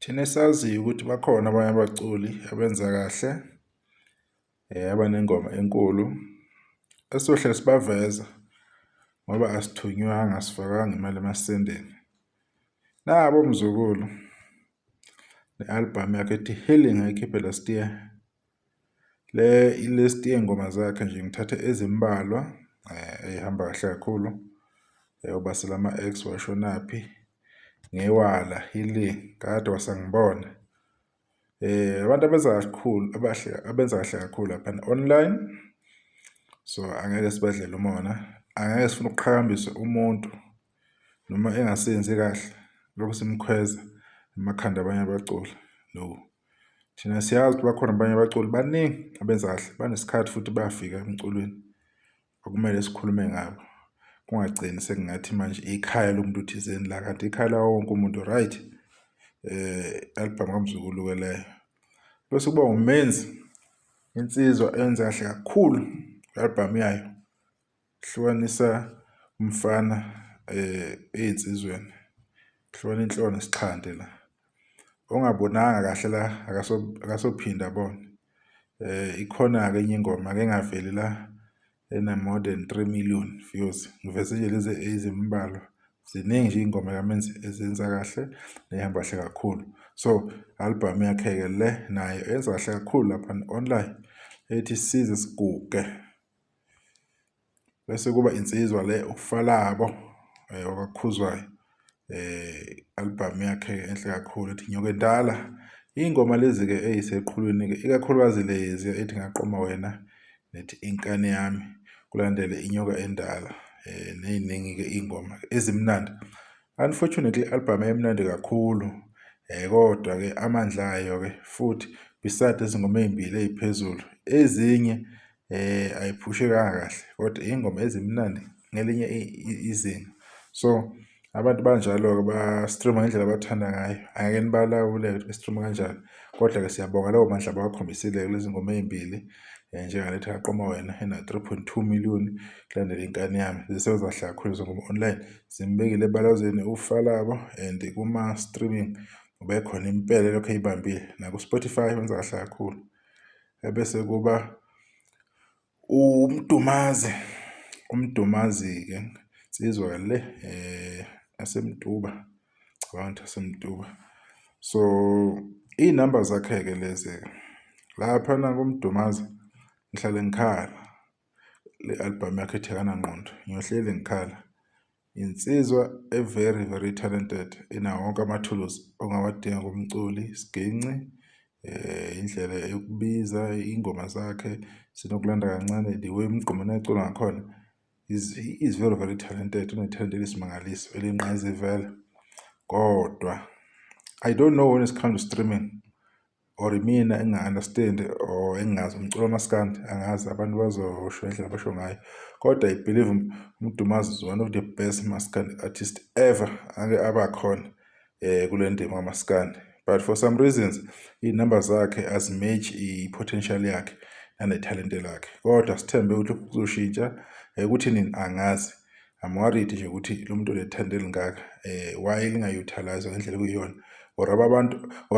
Thina sazi ukuthi bakhona abanye abaculi abenza kahle abanengoma enkulu esohle sibaveza ngoba asithunywanga sifakanga imali emasendeni. Nabo umzukulu ne-album yakhe ethi Healing ayikhiphe last year. List yengoma zakhe nje ngithathe ezimbalwa ehamba kahle kakhulu. Ubasela ama-ex washonaphi ngewala Healing kade wasangibona. Abantu abenza kahle kakhulu lapha online. So angeke sibadlela umona, angeke sifune ukuqhakambisa umuntu noma engasenzi kahle lokho simkhweza emakhanda abanye abaculi. No. Thina siyazi ukuthi bakhona abanye abaculi baningi abenza kahle, banesikhathi futhi bayafika emculweni okumele sikhulume ngabo. Kungagcini sekungathi manje ikhaya lomuntu thizeni la, kanti ikhaya lawo wonke umuntu, right? Album kaMzukulu ke leyo. Bese kuba umenzi insizwa enza kahle kakhulu album yayo. Hlukanisa umfana ezinsizweni. Hlukana inhlolo nesixhande la. Ongabonanga kahle la akasophinda abone. Ikhona ke enye ingoma ake ngaveli la ena more than 3 million views. Ngivese nje lezi ezimbalwa. Ziningi nje ingoma kaMenzi ezenza kahle nehamba kahle kakhulu. So album yakhe ke le nayo yenza kahle kakhulu lapha online ethi size siguge. Bese kuba insizwa le ufalabo wakaKhuzwayo. Album yakhe enhle kakhulu ethi Nyoka Endala. Ingoma lezi ke eyiseqhulwini ke ikakhulukazi lezi ethi Ngaqoma Wena nethi Inkani Yami kulandele Inyoka Endala. Neziningi ke ingoma ezimnandi. Unfortunately album emnandi kakhulu. Kodwa ke amandla ayo ke futhi beside izingoma ezimbili eziphezulu ezinye ayiphushekanga kahle kodwa ingoma ezimnandi ngelinye izinga. So abantu banjalo ke ba streama ngendlela abathanda ngayo. Angeke nibalawule ukuthi streama kanjani. Kodwa ke siyabonga lawo mandla abakhombisile kulezi ngoma ezimbili njengalethi Ngaqoma Wena ena 3.2 million kulandela Inkani Yami. Zisebenza kahle kakhulu izingoma online. Zimbekile ebalazweni ufalabo and kuma streaming ube khona impela lokho eyibambile na ku Spotify wenza kahle kakhulu. Bese kuba uMdumazi ke insizwa le asemduba abantu asemduba. So inamba zakhe ke lezi lapha na kuMdumazi ngihlale ngikhala. Le album yakhe ethekana ngqondo ngiyohleli ngikhala. Insizwa very talented ina wonke amathuluzi ongawadinga kumculi, isiginci, indlela yokubiza, ingoma zakhe sinokulanda kancane the way umgqomo ecula ngakhona is very talented. Une-talent elisimangaliso elinqazi vele. Kodwa I don't know when it comes to streaming or mina enga-understand or engazi umculo wamaskandi angazi abantu bazosho indlela abasho ngayo. Kodwa I believe uMdumazi is one of the best maskandi artists ever ake abakhona kule ndima kamaskandi. But for some reasons inamba zakhe azimatch i-potential yakhe nane-talent lakhe. Kodwa sithembe ukuthi kuzoshintsha ukuthi nini angazi. I'm worried nje ukuthi lo muntu le-talent elingaka why linga-utilize ngendlela ekuyiyona. Or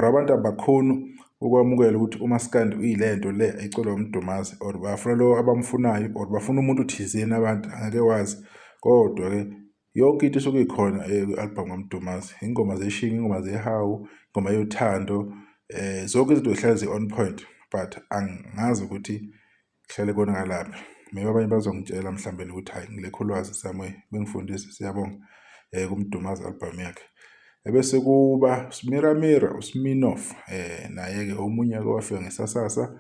abantu abakhona ukwamukela ukuthi umaskandi uyilento le eculwa uMdumazi or bafuna lo abamfunayo or bafuna umuntu thizeni abantu angeke wazi. Kodwa ke yonke into isuke ikhona ku-album kaMdumazi. Ingoma zeshingi, ingoma zehawu, ingoma yothando, zonke izinto zihlala zi-on point. But angazi ukuthi kuhlale konakalaphi. Maybe abanye bazongitshela mhlambe ukuthi hayi ngilekho ulwazi somewhere bengifundise. Siyabonga kuMdumazi album yakhe. Bese kuba uSmira uSminoff naye ke omunye ke wafika ngesasasa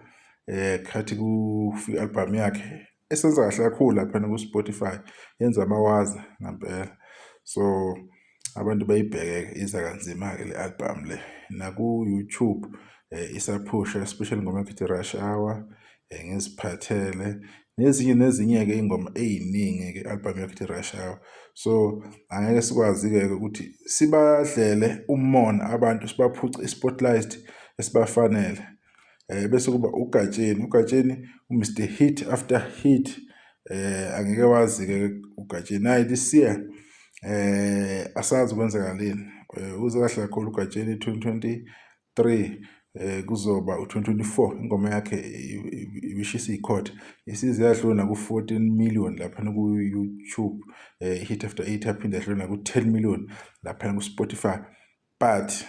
khathi kufika album yakhe esenza kahle kakhulu lapha ku Spotify yenza amawaza ngempela. So abantu bayibheke iza kanzima ke le album le na ku YouTube isaphusha especially ngoma ethi Rush Hour ngiziphathele nezinye ke ingoma eziningi ke album yakhe Rush Hour. So angeke sikwazi ke ukuthi sibadlele umona abantu sibaphuce spotlight esibafanele. Bese kuba uGatsheni uMr Hit after hit angeke wazi ke uGatsheni naye this year asazi kwenzeka lini uze kahle kakhulu ugatsheni 2023 kuzoba u2024 ingoma yakhe ibishisa ikhotha isize yadlula ku14 million lapha ku YouTube hit after hit yaphinde yadlula ku10 million lapha ku Spotify but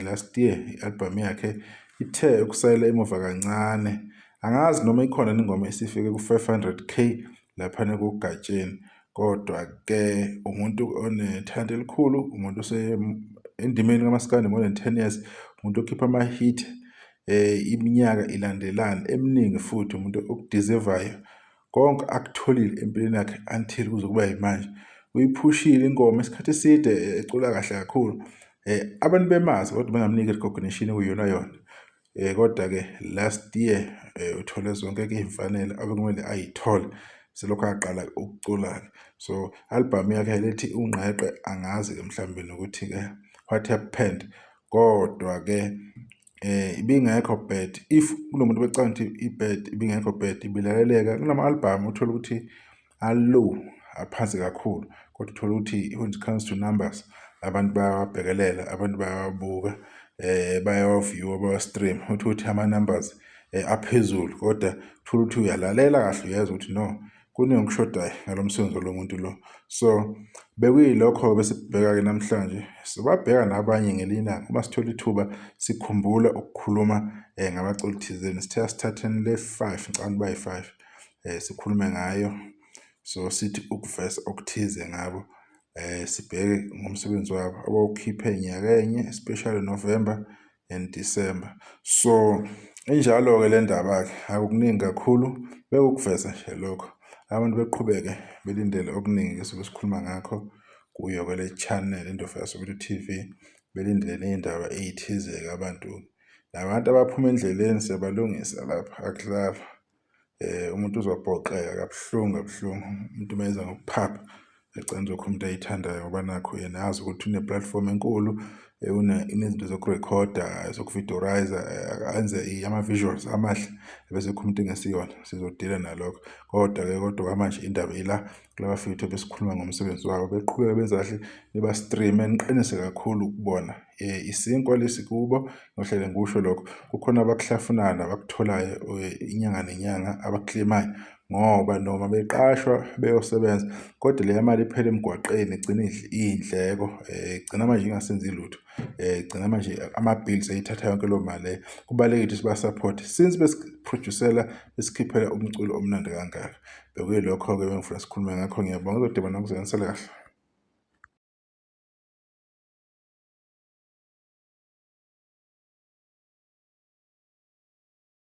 last year ialbum yakhe ithe ukusayela emuva kancane angazi noma ikhona ingoma esifike ku500k lapha kugatsheni kodwa ke umuntu onethanda elikhulu umuntu endimeni kaMaskandi more than 10 years umuntu okhipha ama hit iminyaka ilandelana eminingi futhi umuntu okudeservayo konke akutholile empilweni yakhe until kuzokuba yimanje uyiphushile ingoma isikhathi eside ecula kahle kakhulu abantu bemazi kodwa bengamnike recognition ekuyona kodwa ke last year uthole zonke izimfanele abekumele ayithole selokho aqala ukucula so album yakhe lethi ungqeqe angazi mhlambe nokuthi ke what happened kodwa ke ibingekho bad if kunomuntu becanga ukuthi ibad ibingekho bad ibilaleleka kunama album uthola ukuthi alow aphansi kakhulu kodwa uthola ukuthi when it comes to numbers abantu bayabhekelela abantu bayabuka bayaview abastream ukuthi ama numbers aphezulu kodwa uthola ukuthi uyalalela kahle uyezwa ukuthi no kuneyokushodayo ngalomsebenzi lomuntu lo so bekuyilokho besibheka ke namhlanje sobabheka nabanye ngelina uma sithola ithuba sikhumbula ukukhuluma ngabaculi thizeni sithe sithatheni le5 ngicabanga bayi5 sikhulume ngayo so sithi ukuvesa okuthize ngabo sibheke ngomsebenzi wabo abawukhipha enyaka enye especially November and December so enjalo ke le ndaba ke akukuningi kakhulu bekukuvesa nje lokho abantu beqhubeke belindele okuningi ke sikhuluma ngakho kuyo ke le channel Indofika Soweto TV belindele izindaba ezithize abantu nabantu abaphuma endleleni siyabalungisa lapha akudlala umuntu uzobhoqeka kabuhlungu umuntu meza ngokuphapha ecenza umuntu ayithandayo ngoba nakho yena azi ukuthi une platform enkulu inezinto zokurecorda zokuvidorize enze ama visuals amahle bese umuntu engesiyona sizodila nalokho kodwa manje indaba ila kulabafethu besikhuluma ngomsebenzi wabo beqhubeka benza kahle beba stream eniqinise kakhulu ukubona isinkwa lesikubo ngohlele ngisho lokho kukhona abakuhlafunana abakutholayo inyanga nenyanga abaclaimayo ngoba noma beqashwa beyosebenza kodwa le mali iphela emgwaqeni igcina indleko igcina manje ingasenzi lutho igcina manje ama bills ayithatha yonke lo mali kubalekile ukuthi siba support since besiproducela besikhiphela umculo omnandi kangaka bekuyilokho ke bengifuna sikhulume ngakho ngiyabonga uzodibana nokuzenisela kahle